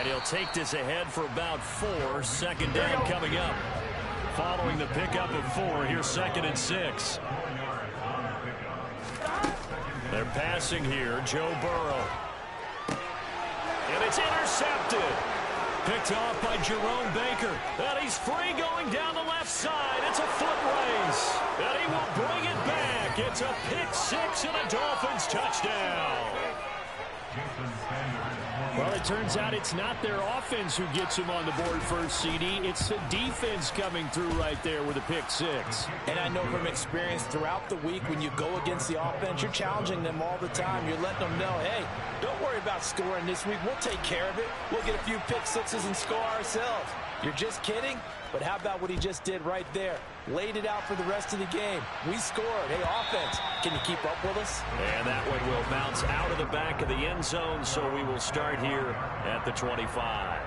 And he'll take this ahead for about 4. Second down coming up. Following the pickup of 4, here's 2nd and 6. They're passing here, Joe Burrow. And it's intercepted. Picked off by Jerome Baker. And he's free going down the left side. It's a foot race. And he will bring it back. It's a pick 6 and a Dolphins touchdown. Well, it turns out it's not their offense who gets them on the board first, CD. It's the defense coming through right there with a pick 6. And I know from experience throughout the week when you go against the offense, you're challenging them all the time. You're letting them know, hey, don't worry about scoring this week. We'll take care of it. We'll get a few pick 6s and score ourselves. You're just kidding? But how about what he just did right there? Laid it out for the rest of the game. We scored. Hey, offense, can you keep up with us? And that one will bounce out of the back of the end zone, so we will start here at the 25.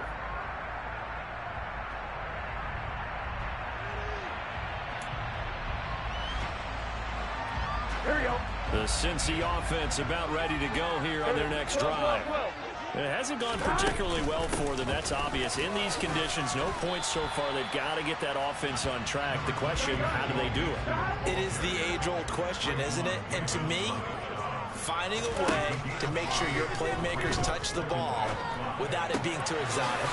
Here we go. The Cincy offense about ready to go here on their next drive. It hasn't gone particularly well for them. That's obvious. In these conditions, no points so far. They've got to get that offense on track. The question, how do they do it? It is the age-old question, isn't it? And to me, finding a way to make sure your playmakers touch the ball without it being too exotic.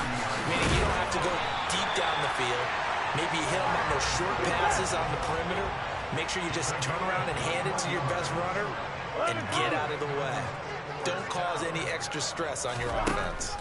Meaning you don't have to go deep down the field. Maybe you hit them on those short passes on the perimeter. Make sure you just turn around and hand it to your best runner and get out of the way. Don't cause any extra stress on your offense.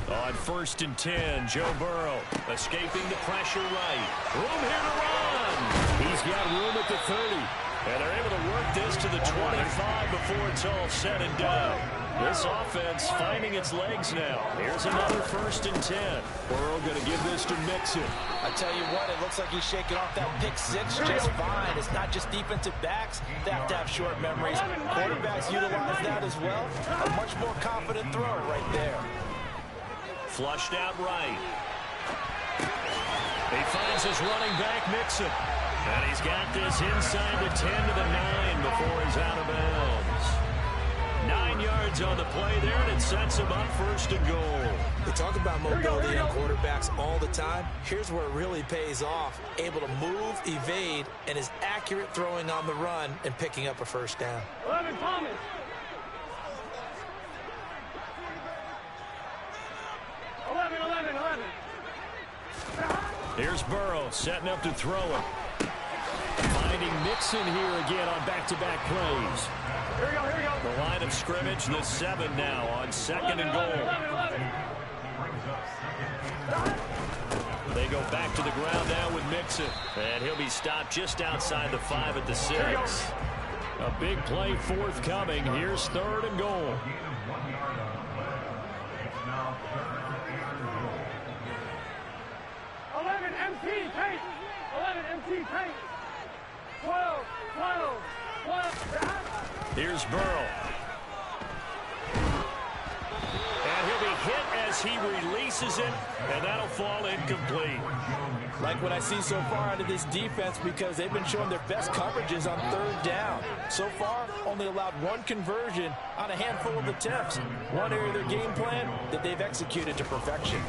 On 1st and 10, Joe Burrow escaping the pressure right. Room here to run. He's got room at the 30. And they're able to work this to the 25 before it's all said and done. This offense finding its legs now. Here's another 1st and 10. Burrow going to give this to Mixon. I tell you what, it looks like he's shaking off that pick 6 just fine. It's not just defensive backs that have to have short memories. Quarterbacks utilize that as well. A much more confident throw right there. Flushed out right. He finds his running back, Mixon. And he's got this inside the 10 to the 9 before he's out of bounds. 9 yards on the play there, and it sets him up 1st and goal. We talk about mobility on quarterbacks all the time. Here's where it really pays off. Able to move, evade, and is accurate throwing on the run and picking up a 1st down. 11, Thomas. 11. Here's Burrow setting up to throw it. Finding Mixon here again on back-to-back plays. Here we go. The line of scrimmage, the 7 now on 2nd and goal. 11. They go back to the ground now with Mixon. And he'll be stopped just outside the 5 at the 6. A big play forthcoming. Here's 3rd and goal. 11 MT paint. 11 MT paint. 12. Here's Burrow. And he'll be hit as he releases it, and that'll fall incomplete. Like what I see so far out of this defense, because they've been showing their best coverages on 3rd down. So far, only allowed 1 conversion on a handful of attempts. One area of their game plan that they've executed to perfection.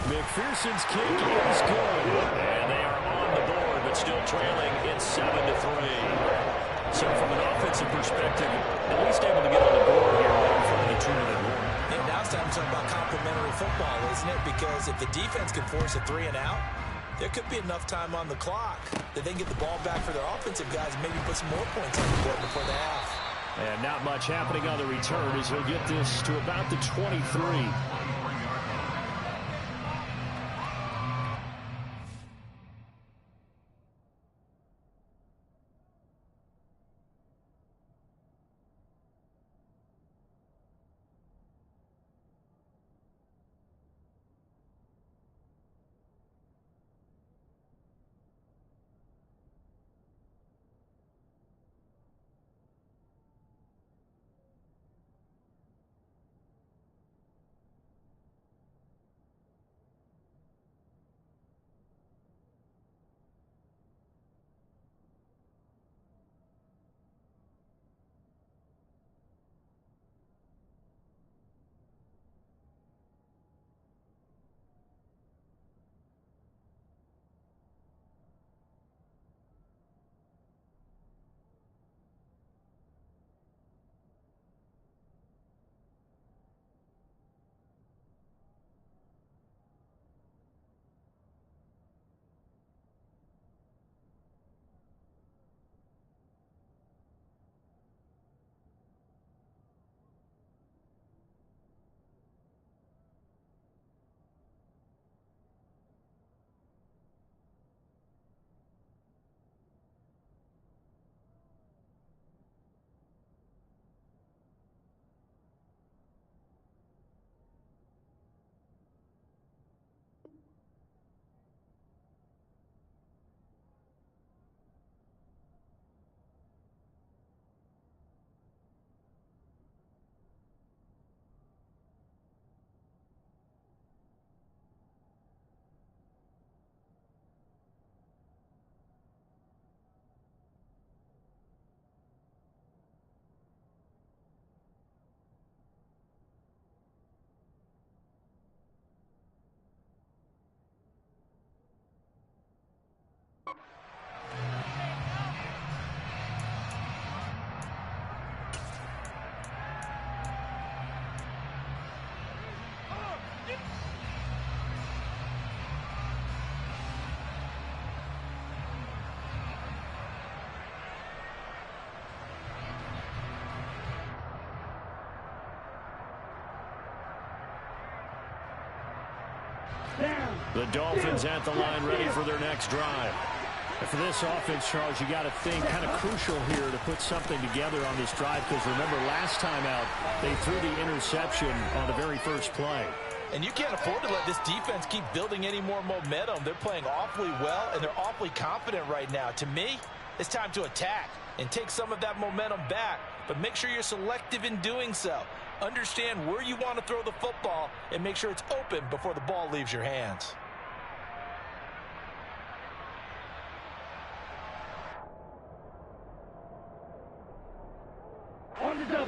McPherson's kick is good. And they are on the board, but still trailing. It's 7-3. So from an offensive perspective, at least able to get on the board here right in front of the 2-minute warning. And now it's time to talk about complementary football, isn't it? Because if the defense can force a 3 and out, there could be enough time on the clock that they can get the ball back for their offensive guys and maybe put some more points on the board before the half. And not much happening on the return as he'll get this to about the 23. Down. The Dolphins at the line ready for their next drive. And for this offense, Charles, you got to think kind of crucial here to put something together on this drive, because remember last time out they threw the interception on the very first play. And you can't afford to let this defense keep building any more momentum. They're playing awfully well, and they're awfully confident right now. To me, it's time to attack and take some of that momentum back, but make sure you're selective in doing so. Understand where you want to throw the football and make sure it's open before the ball leaves your hands.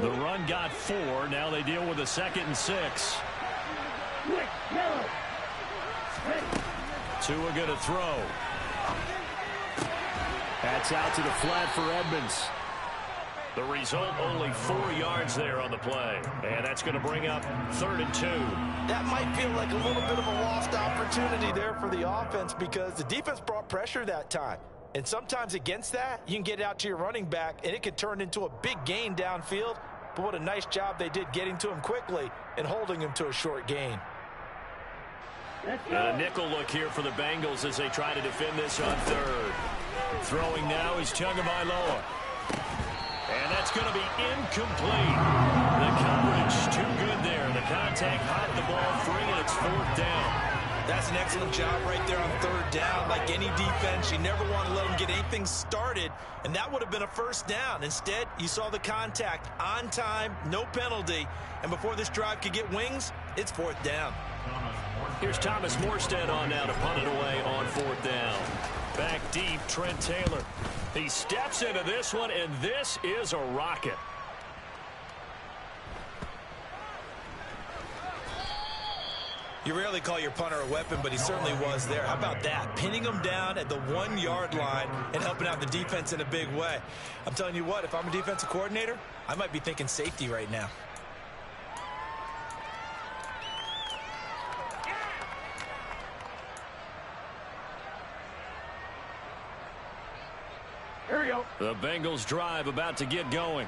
The run got 4. Now they deal with a 2nd and 6. Tua going to throw. That's out to the flat for Edmonds. The result, only 4 yards there on the play. And that's going to bring up 3rd and 2. That might feel like a little bit of a lost opportunity there for the offense, because the defense brought pressure that time. And sometimes against that, you can get out to your running back, and it could turn into a big gain downfield. But what a nice job they did getting to him quickly and holding him to a short gain. And a nickel look here for the Bengals as they try to defend this on 3rd. Throwing now is Tagovailoa. And that's going to be incomplete. The coverage too good there. The contact caught the ball free, and it's 4th down. That's an excellent job right there on 3rd down. Like any defense, you never want to let them get anything started, and that would have been a 1st down. Instead, you saw the contact on time, no penalty, and before this drive could get wings, it's 4th down. Here's Thomas Morstead on now to punt it away on 4th down. Back deep, Trent Taylor. He steps into this one, and this is a rocket. You rarely call your punter a weapon, but he certainly was there. How about that? Pinning him down at the 1-yard line and helping out the defense in a big way. I'm telling you what, if I'm a defensive coordinator, I might be thinking safety right now. Here we go. The Bengals drive about to get going.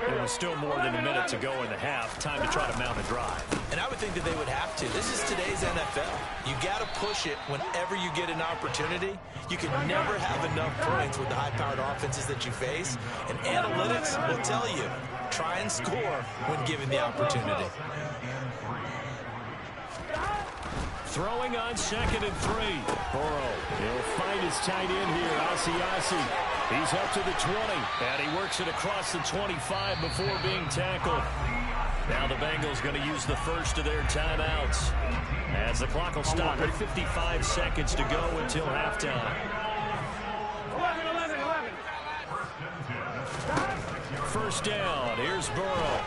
There was still more than a minute to go in the half. Time to try to mount a drive. And I would think that they would have to. This is today's NFL. You got to push it whenever you get an opportunity. You can never have enough points with the high-powered offenses that you face. And analytics will tell you, try and score when given the opportunity. Throwing on 2nd and 3. Burrow, he'll find his tight end here, Asiasi. He's up to the 20, and he works it across the 25 before being tackled. Now the Bengals going to use the first of their timeouts, as the clock will stop at 55 seconds to go until halftime. 11. 1st down, here's Burrow.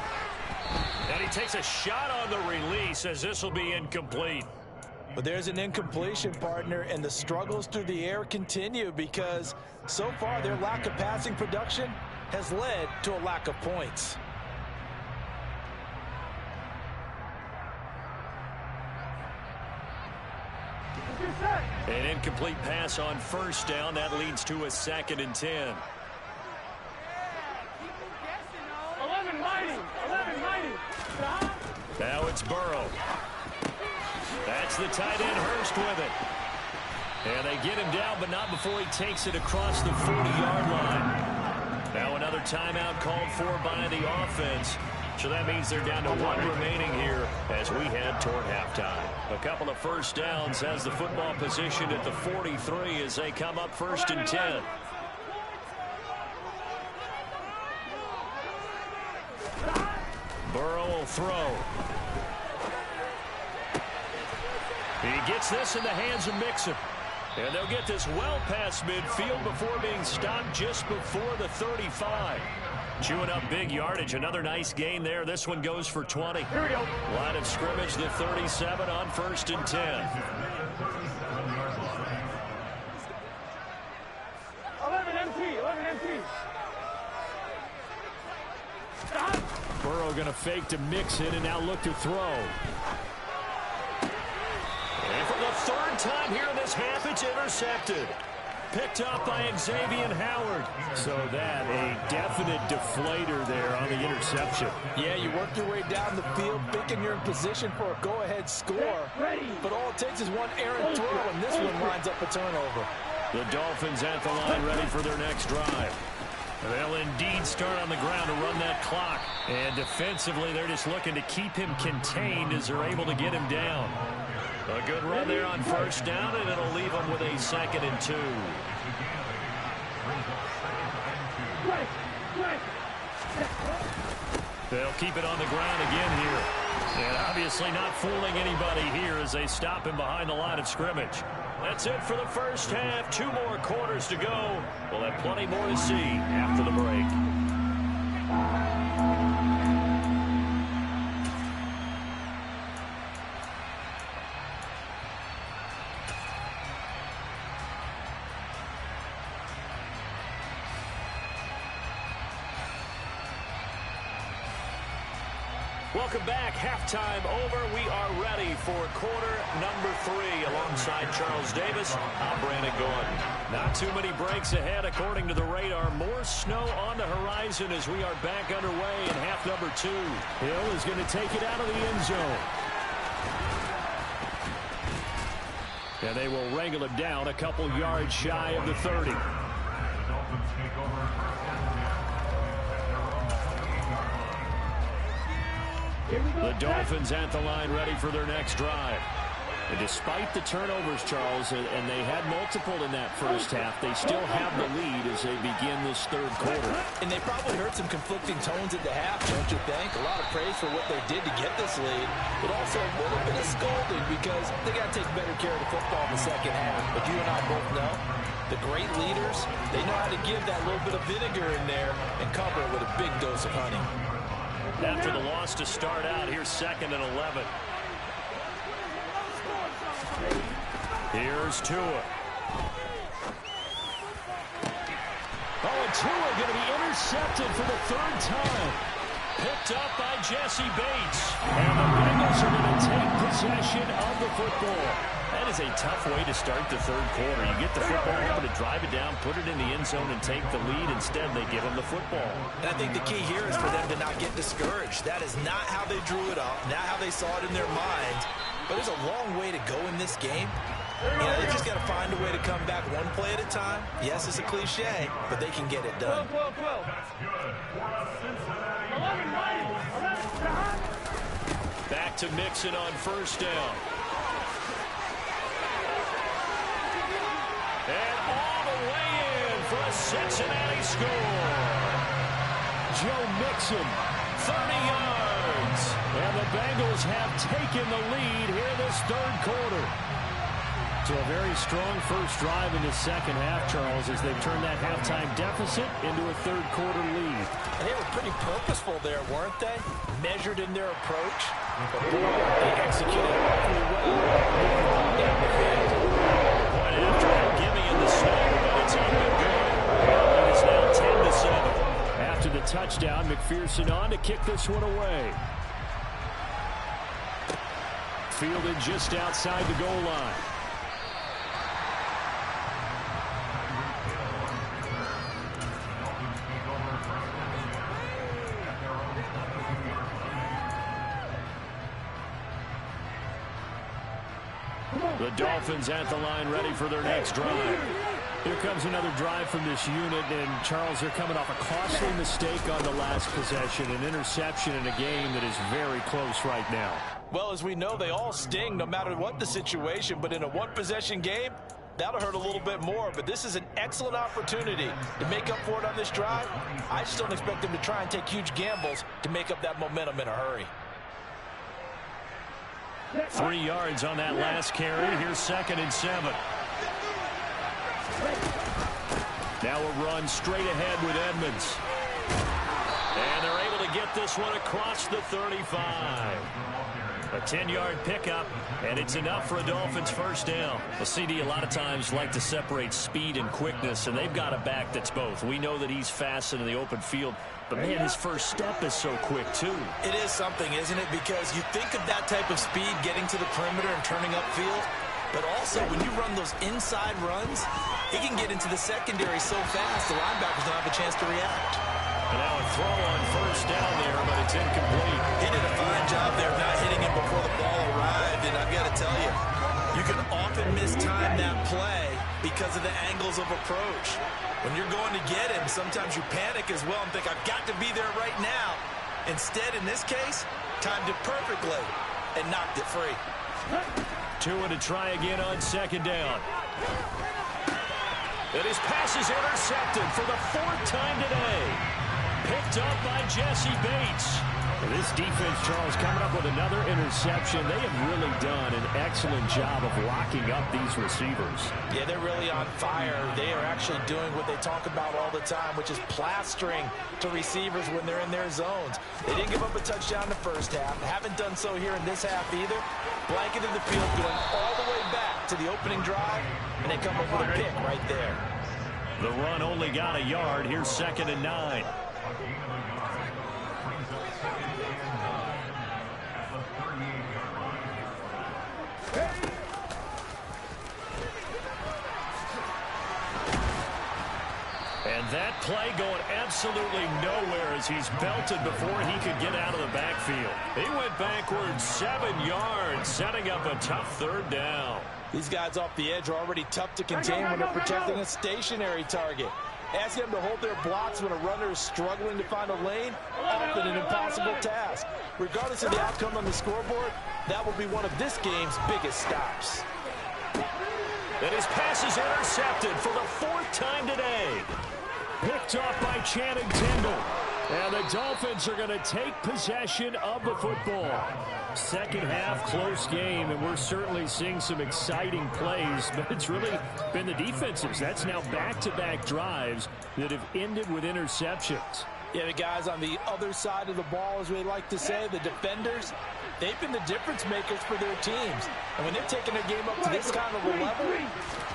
And he takes a shot on the release, as this will be incomplete. But there's an incompletion, partner, and the struggles through the air continue, because so far their lack of passing production has led to a lack of points. An incomplete pass on 1st down. That leads to a 2nd and 10. 11 mighty. Now it's Burrow. That's the tight end, Hurst, with it. And they get him down, but not before he takes it across the 40-yard line. Now another timeout called for by the offense. So that means they're down to 1 remaining here as we head toward halftime. A couple of 1st downs has the football position at the 43 as they come up 1st and 10. Burrow will throw. He gets this in the hands of Mixon. And they'll get this well past midfield before being stopped just before the 35. Chewing up big yardage. Another nice gain there. This one goes for 20. Here we go. Line of scrimmage, the 37 on 1st and 10. 11 MT. Stop. Burrow going to fake to Mixon and now look to throw. And for the 3rd time here in this half, it's intercepted. Picked up by Xavier Howard. So that, a definite deflator there on the interception. Yeah, you work your way down the field, thinking you're in position for a go-ahead score. But all it takes is one errant throw, and this one lines up a turnover. The Dolphins at the line ready for their next drive. They'll indeed start on the ground to run that clock. And defensively, they're just looking to keep him contained as they're able to get him down. A good run there on first down, and it'll leave them with a 2nd and 2. They'll keep it on the ground again here. And obviously not fooling anybody here as they stop him behind the line of scrimmage. That's it for the first half. 2 more quarters to go. We'll have plenty more to see after the break. Welcome back. Halftime over. We are ready for quarter number 3. Alongside Charles Davis, I'm Brandon Gordon. Not too many breaks ahead according to the radar. More snow on the horizon as we are back underway in half number 2. Hill is going to take it out of the end zone. And they will wrangle him down a couple yards shy of the 30. The Dolphins at the line ready for their next drive. And despite the turnovers, Charles, and they had multiple in that first half, they still have the lead as they begin this third quarter. And they probably heard some conflicting tones at the half, don't you think? A lot of praise for what they did to get this lead, but also a little bit of scolding because they got to take better care of the football in the second half. But you and I both know the great leaders, they know how to give that little bit of vinegar in there and cover it with a big dose of honey. After the loss to start out, here's 2nd and 11. Here's Tua. Oh, and Tua going to be intercepted for the 3rd time. Picked up by Jesse Bates. And the Bengals are going to take possession of the football. That is a tough way to start the third quarter. You get the football, hoping to drive it down, put it in the end zone, and take the lead. Instead, they give them the football. And I think the key here is for them to not get discouraged. That is not how they drew it up, not how they saw it in their minds. But there's a long way to go in this game. You know, they just got to find a way to come back one play at a time. Yes, it's a cliche, but they can get it done. Back to Mixon on first down. And all the way in for a Cincinnati score. Joe Mixon, 30 yards. And the Bengals have taken the lead here this third quarter. So a very strong first drive in the second half, Charles, as they've turned that halftime deficit into a third quarter lead. And they were pretty purposeful there, weren't they? Measured in their approach. But boy, they executed awfully well. Down the field. Point after that gimme in the snow, but it's up and good. It is now 10-7. After the touchdown, McPherson on to kick this one away. Fielded just outside the goal line. The Dolphins at the line ready for their next drive. Here comes another drive from this unit, and Charles, they're coming off a costly mistake on the last possession, an interception in a game that is very close right now. Well, as we know, they all sting no matter what the situation, but in a one-possession game, that'll hurt a little bit more. But this is an excellent opportunity to make up for it on this drive. I just don't expect them to try and take huge gambles to make up that momentum in a hurry. 3 yards on that last carry. Here's 2nd and 7. Now a run straight ahead with Edmonds. And they're able to get this one across the 35. A 10-yard pickup, and it's enough for a Dolphins first down. Well, CD a lot of times like to separate speed and quickness, and they've got a back that's both. We know that he's fast in the open field, but, man, his first step is so quick, too. It is something, isn't it? Because you think of that type of speed getting to the perimeter and turning upfield, But also, when you run those inside runs, he can get into the secondary so fast, the linebackers don't have a chance to react. And now a throw on first down there, but it's incomplete. He did a fine job there of not hitting him before the ball arrived, and I've got to tell you, you can often mistime that play because of the angles of approach. When you're going to get him, sometimes you panic as well and think, I've got to be there right now. Instead, in this case, timed it perfectly and knocked it free. Tua to try again on second down. And his pass is intercepted for the 4th time today. Picked up by Jesse Bates. And this defense, Charles, coming up with another interception. They have really done an excellent job of locking up these receivers. Yeah, they're really on fire. They are actually doing what they talk about all the time, which is plastering to receivers when they're in their zones. They didn't give up a touchdown in the first half. They haven't done so here in this half either. Blanketed the field, going all the way back to the opening drive, and they come up with a pick right there. The run only got a yard. Here's 2nd and 9. And that play going absolutely nowhere as he's belted before he could get out of the backfield. He went backwards 7 yards, setting up a tough 3rd down. These guys off the edge are already tough to contain when they're protecting a stationary target. Asking them to hold their blocks when a runner is struggling to find a lane, often an impossible task. Regardless of the outcome on the scoreboard, that will be one of this game's biggest stops. And his pass is intercepted for the 4th time today. Picked off by Channing Tindall. And the Dolphins are going to take possession of the football. Second half, close game, and we're certainly seeing some exciting plays, but it's really been the defenses. That's now back-to-back drives that have ended with interceptions. Yeah, the guys on the other side of the ball, as we like to say, the defenders, they've been the difference makers for their teams. And when they're taking their game up to this kind of a level,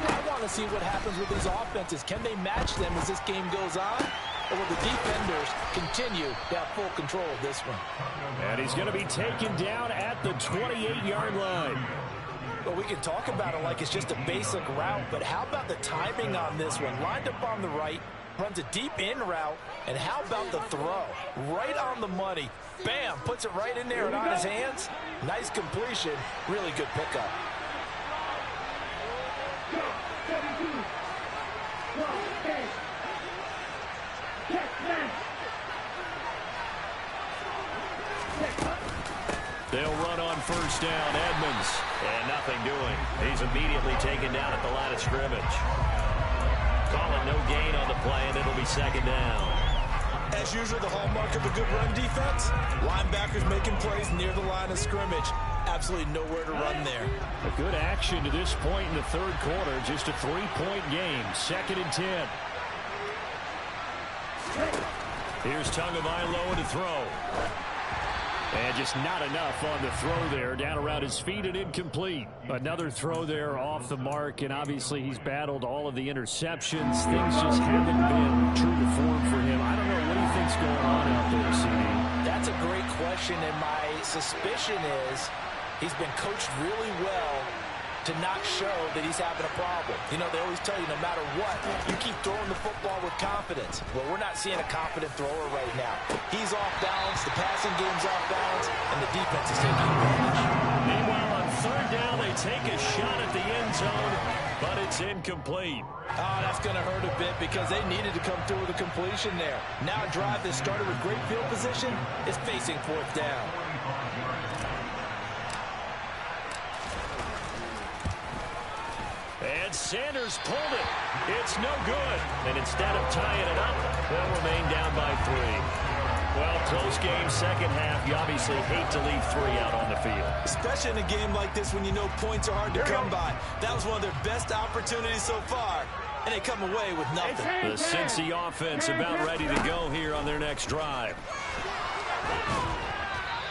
I want to see what happens with these offenses. Can they match them as this game goes on? Or will the defenders continue to have full control of this one? And he's going to be taken down at the 28-yard line. Well, we can talk about it like it's just a basic route, but how about the timing on this one? Lined up on the right, runs a deep in route, and how about the throw? Right on the money. Bam, puts it right in there and on his hands. Nice completion, really good pickup. They'll run on first down. Edmonds. And nothing doing. He's immediately taken down at the line of scrimmage. Calling no gain on the play, and it'll be 2nd down. As usual, the hallmark of a good run defense, linebackers making plays near the line of scrimmage. Absolutely nowhere to run there. A good action to this point in the 3rd quarter. Just a 3-point game. 2nd and 10. Here's Tagovailoa to throw. And just not enough on the throw there. Down around his feet and incomplete. Another throw there off the mark, and obviously he's battled all of the interceptions. Things just haven't been true to form for him. I don't know what he thinks going on out there, CD. That's a great question, and my suspicion is he's been coached really well to not show that he's having a problem. You know, they always tell you no matter what, you keep throwing the football with confidence. Well, we're not seeing a confident thrower right now. He's off balance, the passing game's off balance, and the defense is taking advantage. Meanwhile, on 3rd down, they take a shot at the end zone, but it's incomplete. Oh, that's going to hurt a bit because they needed to come through with a completion there. Now a drive that started with great field position is facing 4th down. And Sanders pulled it. It's no good. And instead of tying it up, they'll remain down by 3. Well, close game, 2nd half. You obviously hate to leave 3 out on the field. Especially in a game like this when you know points are hard to come by. That was one of their best opportunities so far. And they come away with nothing. The Cincy offense about ready to go here on their next drive.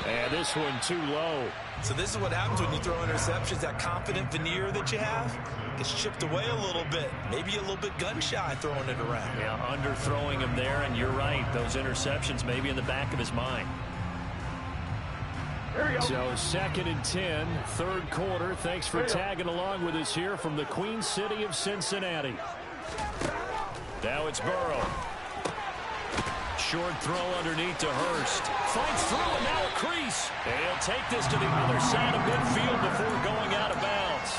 And this one too low. So this is what happens when you throw interceptions. That confident veneer that you have gets chipped away a little bit. Maybe a little bit gun-shy throwing it around. Yeah, underthrowing him there, and you're right. Those interceptions may be in the back of his mind. So 2nd and 10, third quarter. Thanks for tagging along with us here from the Queen City of Cincinnati. Now it's Burrow. Short throw underneath to Hurst. Fights through and now a crease. And he'll take this to the other side of midfield before going out of bounds.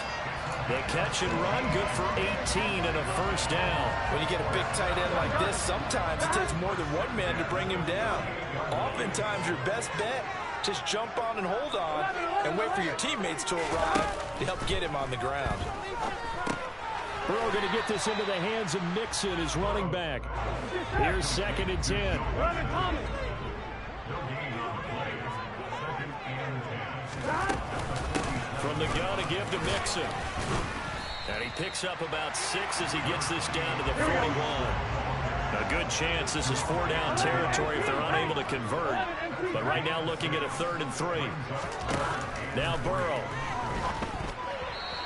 The catch and run, good for 18 and a first down. When you get a big tight end like this, sometimes it takes more than one man to bring him down. Oftentimes your best bet, just jump on and hold on and wait for your teammates to arrive to help get him on the ground. Burrow going to get this into the hands of Mixon, his running back. Here's 2nd and 10. From the gun, a give to Mixon. And he picks up about 6 as he gets this down to the 41. A good chance this is 4-down territory if they're unable to convert. But right now looking at a 3rd and 3. Now Burrow.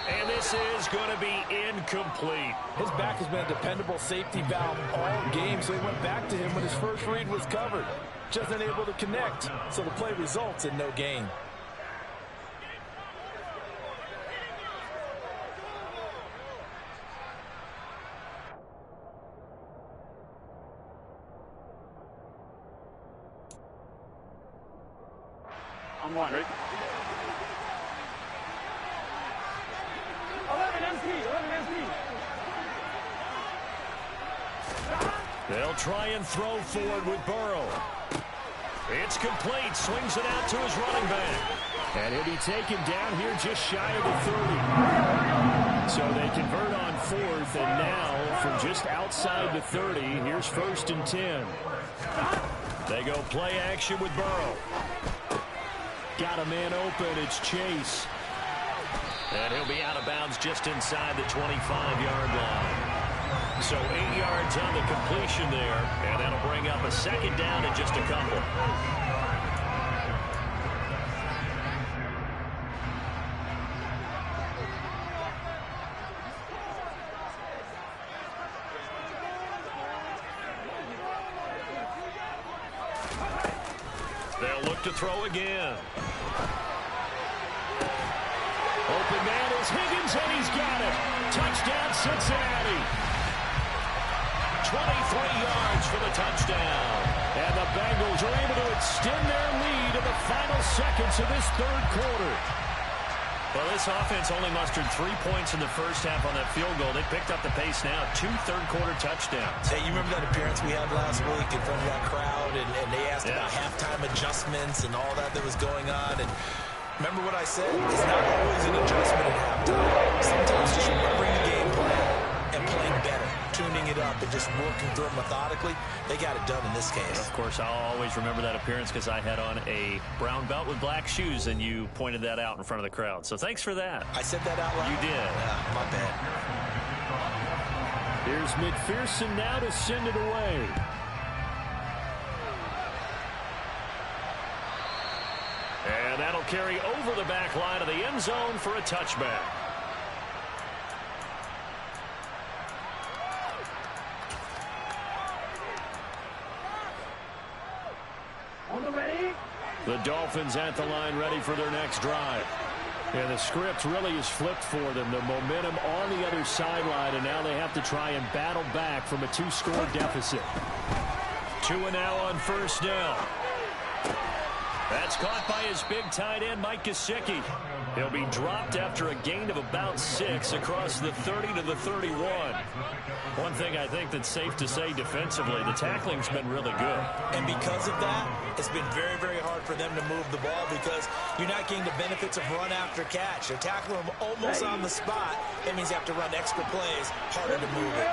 And this is going to be incomplete. His back has been a dependable safety valve all game, so he went back to him when his first read was covered. Just unable to connect, so the play results in no gain. I'm wondering. 11 MP. They'll try and throw forward with Burrow. It's complete. Swings it out to his running back. And he'll be taken down here just shy of the 30. So they convert on 4th, and now from just outside the 30, here's 1st and 10. They go play action with Burrow. Got a man open. It's Chase. And he'll be out of bounds just inside the 25-yard line. So 8 yards on the completion there, and that'll bring up a 2nd down and just a couple. They'll look to throw again. Open man is Higgins, and he's got it. Touchdown, Cincinnati. 23 yards for the touchdown. And the Bengals are able to extend their lead in the final seconds of this third quarter. Well, this offense only mustered 3 points in the first half on that field goal. They picked up the pace now. 2 third-quarter touchdowns. Hey, you remember that appearance we had last week in front of that crowd, and they asked about halftime adjustments and all that was going on, and remember what I said? It's not always an adjustment at halftime. Sometimes just remembering the game plan and playing better, tuning it up and just working through it methodically. They got it done in this case. Of course, I'll always remember that appearance because I had on a brown belt with black shoes, and you pointed that out in front of the crowd. So thanks for that. I said that out loud? You did. Yeah, my bad. Here's McPherson now to send it away. And that'll carry over the back line of the end zone for a touchback. The Dolphins at the line ready for their next drive. And the script really is flipped for them. The momentum on the other sideline, and now they have to try and battle back from a 2-score deficit. 2 and now on first down. That's caught by his big tight end, Mike Gesicki. He'll be dropped after a gain of about 6 across the 30 to the 31. One thing I think that's safe to say defensively, the tackling's been really good. And because of that, it's been very, very hard for them to move the ball because you're not getting the benefits of run after catch. They're tackling them almost on the spot. That means you have to run extra plays, harder to move it.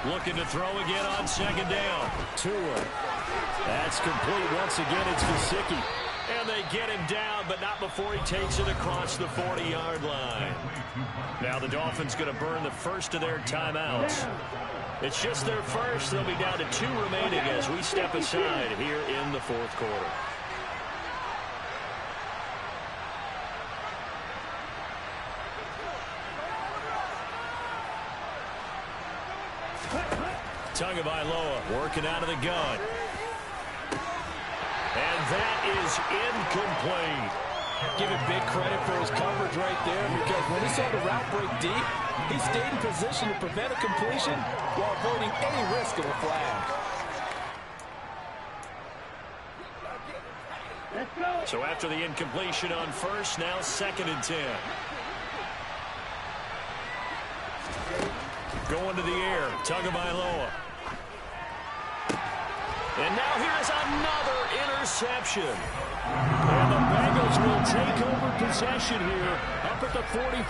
Looking to throw again on second down. Tua. That's complete. Once again, it's Gesicki. And they get him down, but not before he takes it across the 40-yard line. Now the Dolphins going to burn the first of their timeouts. It's just their first. They'll be down to 2 remaining as we step aside here in the fourth quarter. Tagovailoa working out of the gun. And that is incomplete. Give him big credit for his coverage right there, because when he saw the route break deep, he stayed in position to prevent a completion while avoiding any risk of a flag. So after the incompletion on first, now 2nd and 10. Going to the air, Tagovailoa. And now here's another interception. And the Bengals will take over possession here up at the 40.